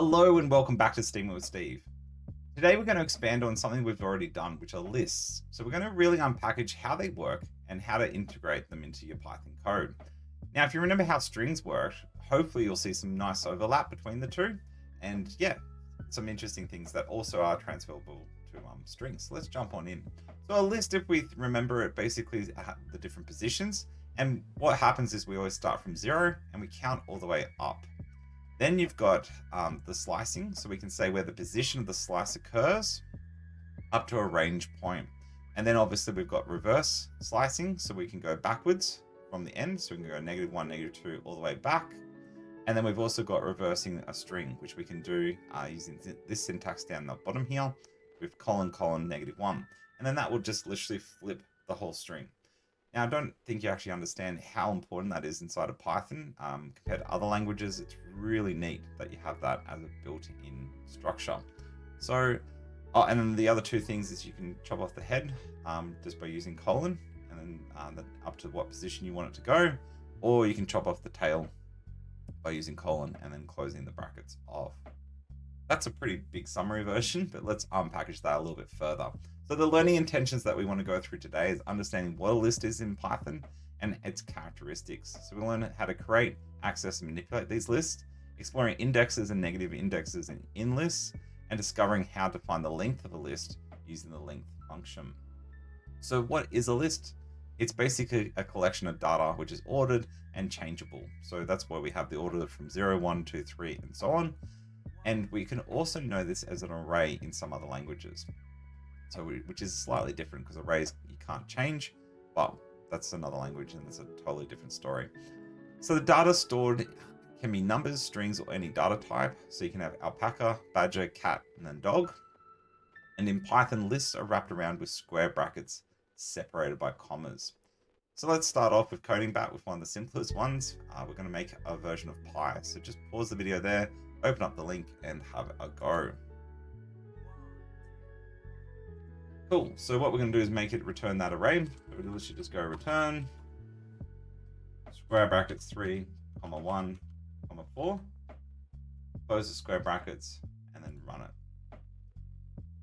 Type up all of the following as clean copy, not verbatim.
Hello and welcome back to Steaming with Steve. Today we're going to expand on something we've already done, which are lists. So we're going to really unpackage how they work and how to integrate them into your Python code. Now, if you remember how strings work, hopefully you'll see some nice overlap between the two. And yeah, some interesting things that also are transferable to strings. So let's jump on in. So a list, if we remember it, basically the different positions. And what happens is we always start from 0 and we count all the way up. Then you've got the slicing, so we can say where the position of the slice occurs up to a range point. And then obviously we've got reverse slicing, so we can go backwards from the end. So we can go -1, -2, all the way back. And then we've also got reversing a string, which we can do using this syntax down the bottom here with colon, -1. And then that will just literally flip the whole string. Now, I don't think you actually understand how important that is inside of Python compared to other languages. It's really neat that you have that as a built-in structure. So, and then the other two things is you can chop off the head just by using colon, and then up to what position you want it to go, or you can chop off the tail by using colon and then closing the brackets off. That's a pretty big summary version, but let's unpackage that a little bit further. So the learning intentions that we want to go through today is understanding what a list is in Python and its characteristics. So we learn how to create, access, and manipulate these lists, exploring indexes and negative indexes in lists, and discovering how to find the length of a list using the length function. So what is a list? It's basically a collection of data which is ordered and changeable. So that's why we have the order from 0, 1, 2, 3, and so on. And we can also know this as an array in some other languages. So which is slightly different because arrays you can't change, but that's another language and it's a totally different story. So the data stored can be numbers, strings, or any data type. So you can have alpaca, badger, cat, and then dog. And in Python, lists are wrapped around with square brackets separated by commas. So let's start off with coding back with one of the simplest ones. We're going to make a version of Py. So just pause the video there, open up the link, and have a go. Cool, so what we're going to do is make it return that array. So we literally just go return square brackets 3, 1, 4, close the square brackets, and then run it.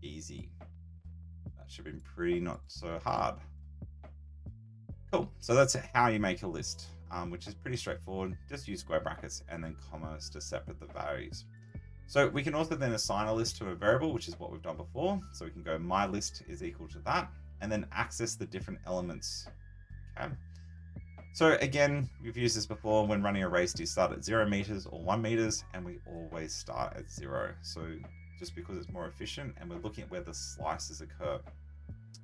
Easy. That should be pretty not so hard. Cool, so that's how you make a list, which is pretty straightforward. Just use square brackets and then commas to separate the values. So we can also then assign a list to a variable, which is what we've done before. So we can go my list is equal to that, and then access the different elements. Okay. So again, we've used this before. When running a race, do you start at 0 meters or 1 meters? And we always start at 0. So just because it's more efficient, and we're looking at where the slices occur.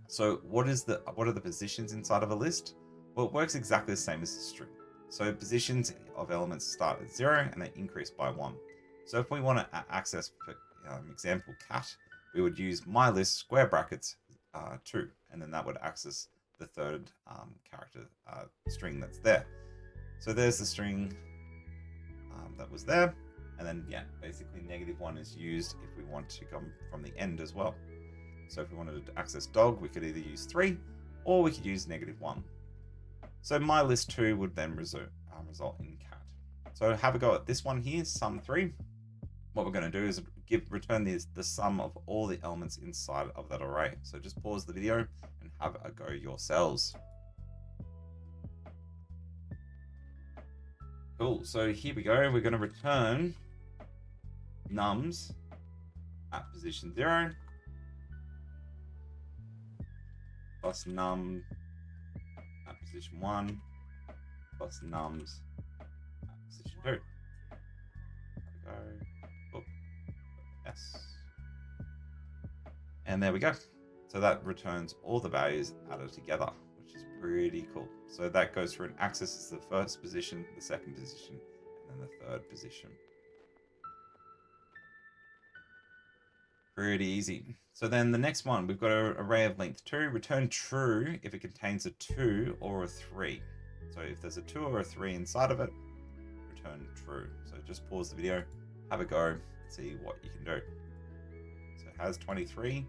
So what are the positions inside of a list? Well, it works exactly the same as a string. So positions of elements start at 0 and they increase by 1. So if we want to access, for example, cat, we would use my list square brackets 2, and then that would access the third character string that's there. So there's the string that was there, and then yeah, basically -1 is used if we want to come from the end as well. So if we wanted to access dog, we could either use 3 or we could use -1. So my list 2 would then result in cat. So have a go at this one here, sum 3. What we're going to do is return the sum of all the elements inside of that array. So just pause the video and have a go yourselves. Cool, so here we go. We're going to return nums at position 0 plus num at position 1 plus nums at position 2. There we go. Oh, yes. And there we go. So that returns all the values added together, which is pretty cool. So that goes through and accesses the first position, the second position, and then the third position. Pretty easy. So then the next one, we've got an array of length 2. Return true if it contains a 2 or a 3. So if there's a 2 or a 3 inside of it, return true. So just pause the video, have a go, see what you can do. So it has 23.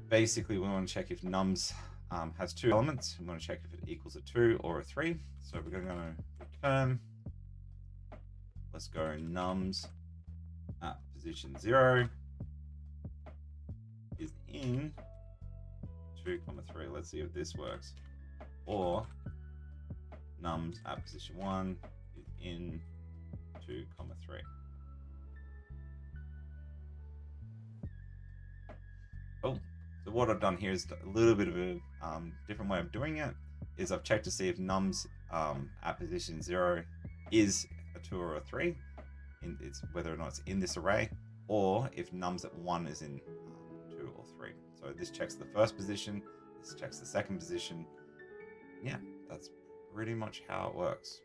Basically, we want to check if nums has 2 elements. We want to check if it equals a 2 or a 3. So we're going to return let's go nums at position 0 is in 2, 3. Let's see if this works. Or nums at position 1 is in 2, 3. Oh, so what I've done here is a little bit of a different way of doing it. Is I've checked to see if nums at position 0 is a 2 or a 3. It's whether or not it's in this array, or if nums at 1 is in 2 or 3. So this checks the first position, this checks the second position. Yeah, that's pretty much how it works.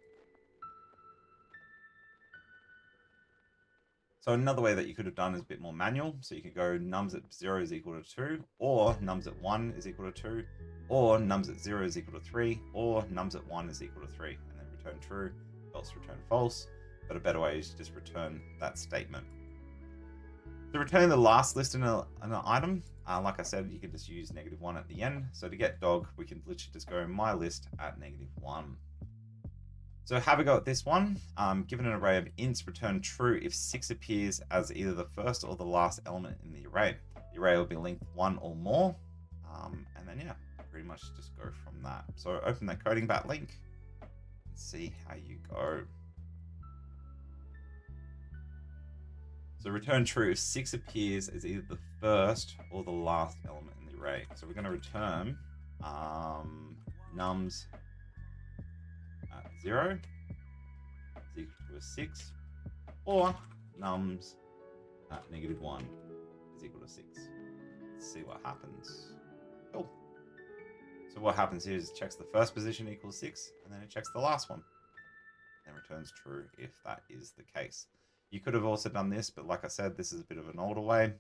So another way that you could have done is a bit more manual. So you could go nums at 0 is equal to 2, or nums at 1 is equal to 2, or nums at 0 is equal to 3, or nums at 1 is equal to 3, and then return true, else return false. But a better way is to just return that statement. So returning the last list in an item, like I said, you could just use -1 at the end. So to get dog, we can literally just go my list at -1. So have a go at this one. Given an array of ints, return true if 6 appears as either the first or the last element in the array. The array will be linked 1 or more. And then, yeah, pretty much just go from that. So open that coding bat link and see how you go. So return true if 6 appears as either the first or the last element in the array. So we're going to return nums at 0 is equal to a 6, or nums at -1 is equal to 6. Let's see what happens. Cool. So what happens here is it checks the first position equals 6, and then it checks the last one, and returns true if that is the case. You could have also done this, but like I said, this is a bit of an older way.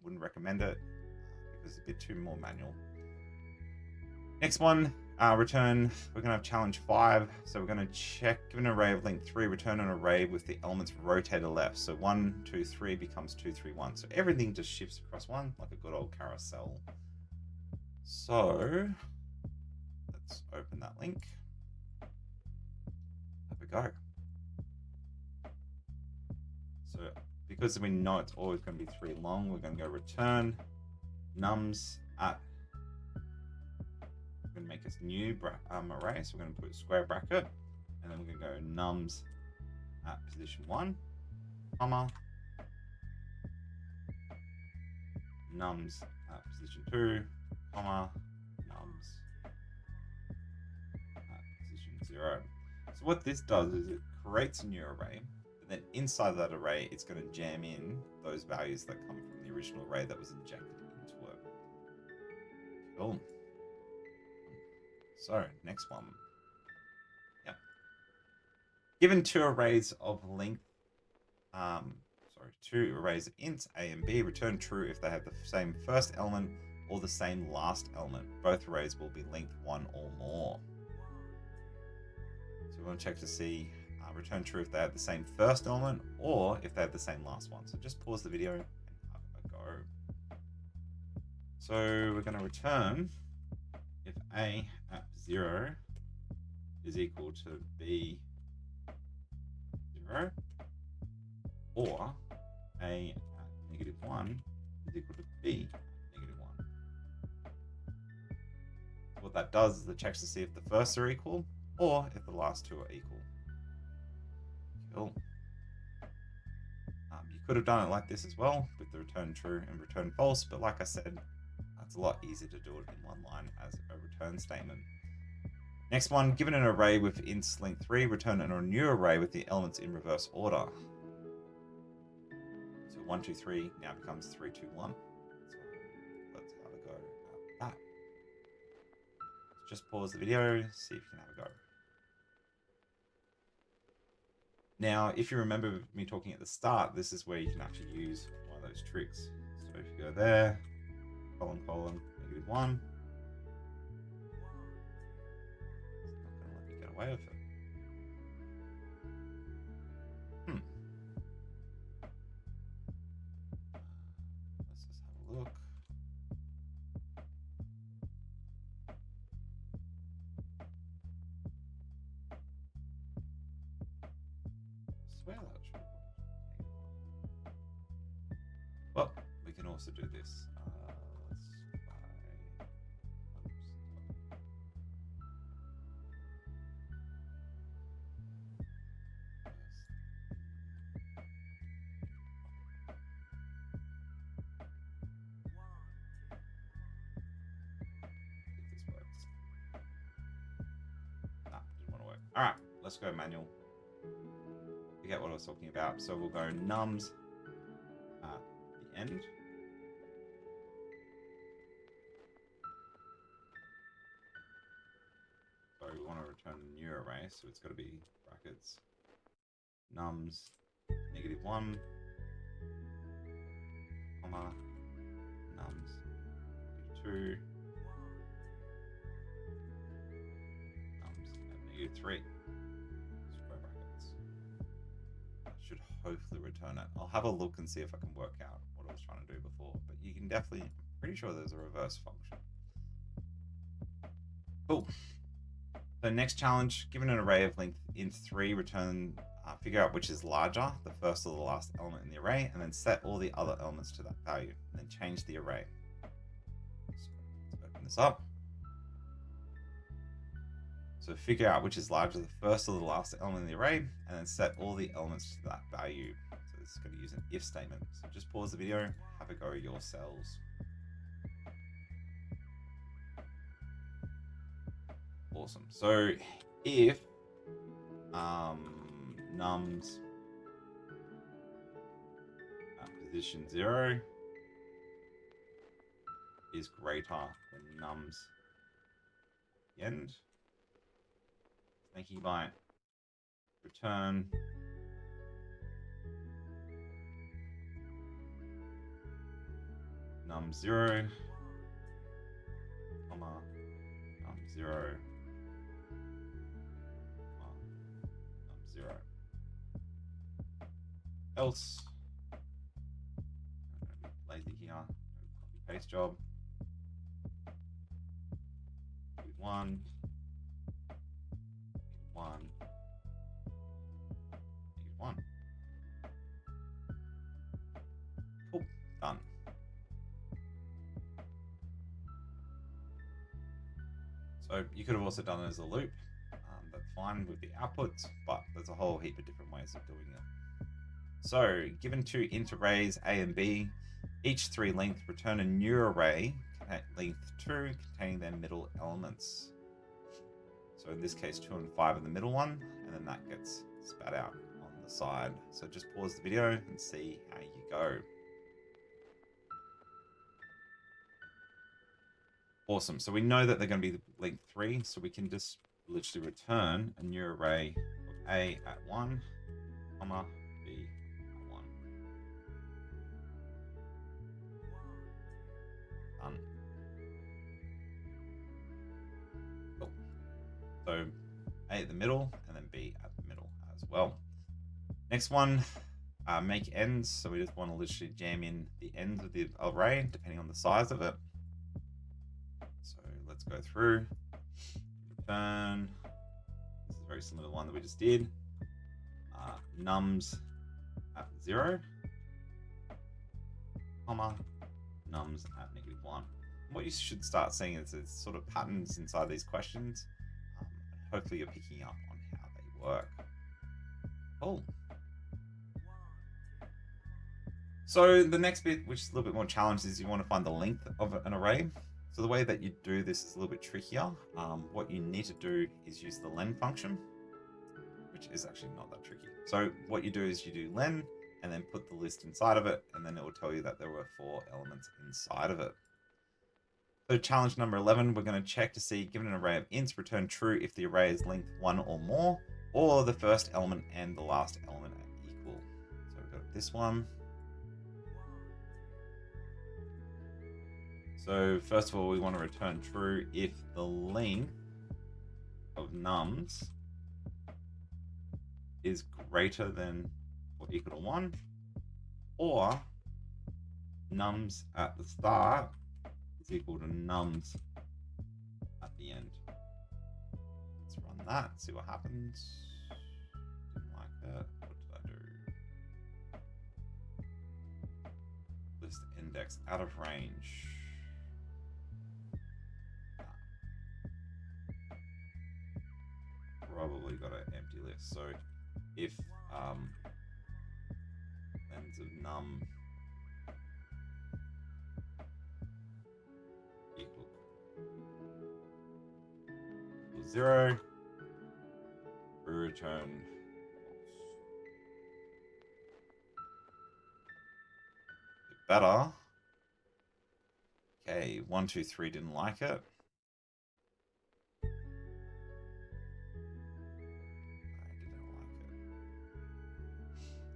Wouldn't recommend it because it's a bit too more manual. Next one, return, we're going to have challenge 5. So we're going to check, given an array of length 3, return an array with the elements rotated left. So 1, 2, 3 becomes 2, 3, 1. So everything just shifts across 1 like a good old carousel. So let's open that link. Have a go. So because we know it's always going to be 3 long, we're going to go return nums at, we're going to make this new array. So we're going to put a square bracket, and then we're going to go nums at position 1, comma, nums at position 2, comma, nums at position 0. So what this does is it creates a new array. Then inside of that array, it's going to jam in those values that come from the original array that was injected into it. Cool. So next one. Yep. Given 2 arrays of length, 2 arrays of ints A and B, return true if they have the same first element or the same last element. Both arrays will be length 1 or more. So we want to check to see. Return true if they have the same first element or if they have the same last one. So just pause the video and have a go. So we're going to return if A at 0 is equal to B 0, or A at -1 is equal to B at -1. So what that does is it checks to see if the first are equal or if the last 2 are equal. Cool. You could have done it like this as well, with the return true and return false, but like I said, that's a lot easier to do it in one line as a return statement. Next one, given an array with ints length 3, return a new array with the elements in reverse order. So 1, 2, 3 now becomes 3, 2, 1. So let's have a go at that. So just pause the video, see if you can have a go. Now, if you remember me talking at the start, this is where you can actually use one of those tricks. So if you go there, colon, -1, it's not going to let you get away with it. Let's just have a look. I swear that also do this. Didn't want to work. All right, let's go manual. Forget what I was talking about. So we'll go nums at the end. So we want to return a new array, so it's got to be brackets nums -1, comma nums -2, nums at -3. Square brackets. That should hopefully return it. I'll have a look and see if I can work out what I was trying to do before, but you can definitely, I'm pretty sure there's a reverse function. Cool. So next challenge, given an array of length int3, return, figure out which is larger, the first or the last element in the array, and then set all the other elements to that value, and then change the array. So let's open this up. So figure out which is larger, the first or the last element in the array, and then set all the elements to that value. So this is going to use an if statement. So just pause the video, have a go yourselves. Awesome. So if nums at position 0 is greater than nums at the end, Snaky Bite, return num0, comma num0, num0. Else, I'm going to be lazy here, copy paste job, 1, 1, 1. Cool, done. So you could have also done it as a loop. That's fine with the outputs, but there's a whole heap of different ways of doing it. So given two int arrays A and B, each 3 length, return a new array, length 2, containing their middle elements. So in this case, 2 and 5 in the middle one, and then that gets spat out on the side. So just pause the video and see how you go. Awesome. So we know that they're going to be length 3, so we can just literally return a new array of A at 1, comma B at 1. Done. Cool. So A at the middle and then B at the middle as well. Next one, make ends. So we just want to literally jam in the ends of the array depending on the size of it. So let's go through. Return. This is very similar to the one that we just did. Nums at 0, comma nums at -1. What you should start seeing is sort of patterns inside these questions. Hopefully you're picking up on how they work. Cool. So the next bit, which is a little bit more challenged, is you want to find the length of an array. So the way that you do this is a little bit trickier. What you need to do is use the len function, which is actually not that tricky. So what you do is you do len and then put the list inside of it, and then it will tell you that there were 4 elements inside of it. So challenge number 11, we're going to check to see, given an array of ints, return true if the array is length 1 or more, or the first element and the last element are equal. So we've got this one. So first of all, we want to return true if the length of nums is greater than or equal to 1, or nums at the start is equal to nums at the end. Let's run that, see what happens. Didn't like that. What did I do? next index out of range. Probably got an empty list. So if length of num equals 0, we return better. Okay, 1, 2, 3 didn't like it. I didn't like it.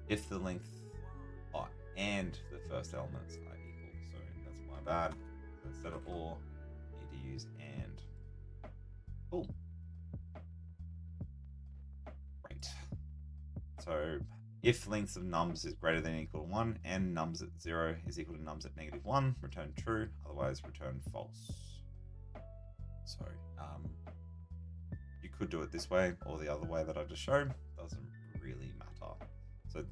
If the length and the first elements are equal, so that's my bad. So instead of or, need to use and. Cool. Great. So if length of nums is greater than or equal to 1 and nums at 0 is equal to nums at -1, return true, otherwise return false. So you could do it this way or the other way that I just showed, doesn't really matter. So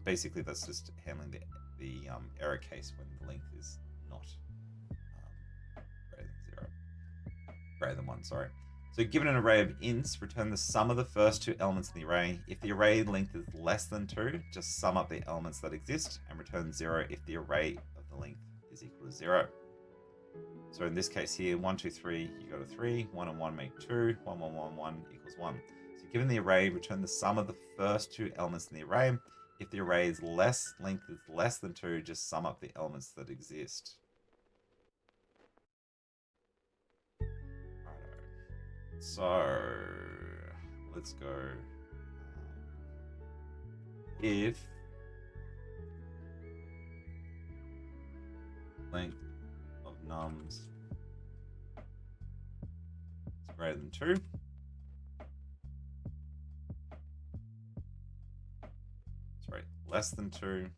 basically that's just handling the error case when the length is not greater than 1, sorry. So given an array of ints, return the sum of the first 2 elements in the array. If the array length is less than 2, just sum up the elements that exist and return 0 if the array of the length is equal to 0. So in this case here, 1, 2, 3, you got a 3, 1 and 1 make 2, 1, 1, 1, 1 equals 1. So given the array, return the sum of the first 2 elements in the array. If the array is length is less than 2, just sum up the elements that exist. So let's go. If length of nums is greater than 2, sorry, less than 2,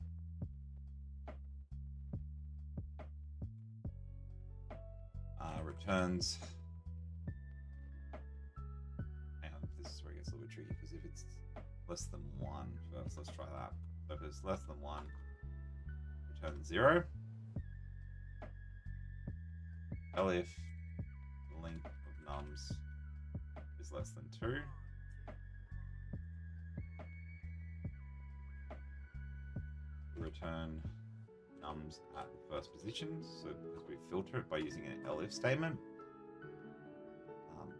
returns. This is where it gets a little bit tricky because if it's less than 1, first let's try that. So if it's less than 1, return 0. Tell if the length of nums is less than 2. Return nums at the first position, so because we filter it by using an elif statement.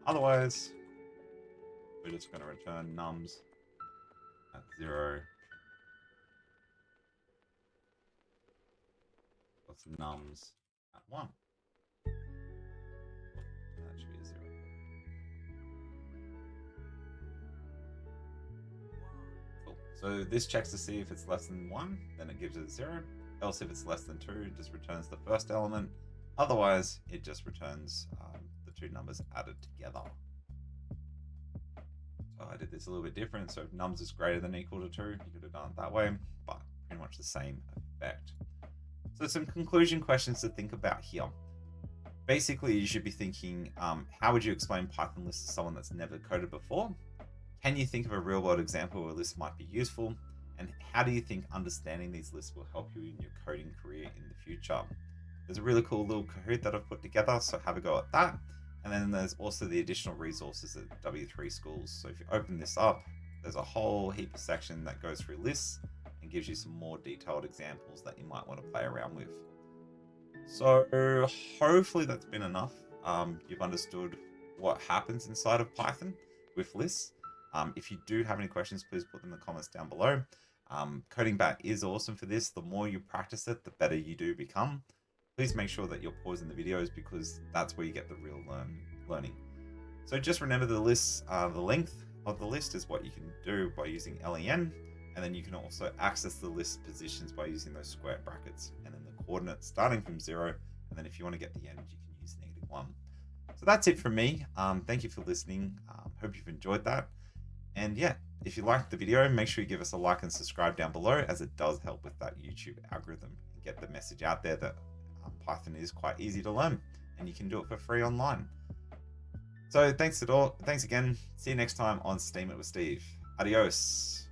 Otherwise, we're just going to return nums at 0 plus nums at 1. That should be a 0. Cool. So this checks to see if it's less than 1, then it gives it a 0. Else if it's less than 2, it just returns the first element. Otherwise, it just returns the 2 numbers added together. So I did this a little bit different. So if nums is greater than or equal to 2, you could have done it that way, but pretty much the same effect. So some conclusion questions to think about here. Basically, you should be thinking, how would you explain Python lists to someone that's never coded before? Can you think of a real-world example where a list might be useful? And how do you think understanding these lists will help you in your coding career in the future? There's a really cool little Kahoot that I've put together, so have a go at that. And then there's also the additional resources at W3 Schools. So if you open this up, there's a whole heap of section that goes through lists and gives you some more detailed examples that you might want to play around with. So hopefully that's been enough. You've understood what happens inside of Python with lists. If you do have any questions, please put them in the comments down below. Coding Bat is awesome for this. The more you practice it, the better you do become. Please make sure that you're pausing the videos because that's where you get the real learning. So just remember the lists, the length of the list is what you can do by using len, and then you can also access the list positions by using those square brackets, and then the coordinates starting from 0, and then if you want to get the end, you can use -1. So that's it from me. Thank you for listening. Hope you've enjoyed that. And yeah, if you liked the video, make sure you give us a like and subscribe down below, as it does help with that YouTube algorithm and get the message out there that Python is quite easy to learn and you can do it for free online. So thanks again. See you next time on Steam It with Steve. Adios.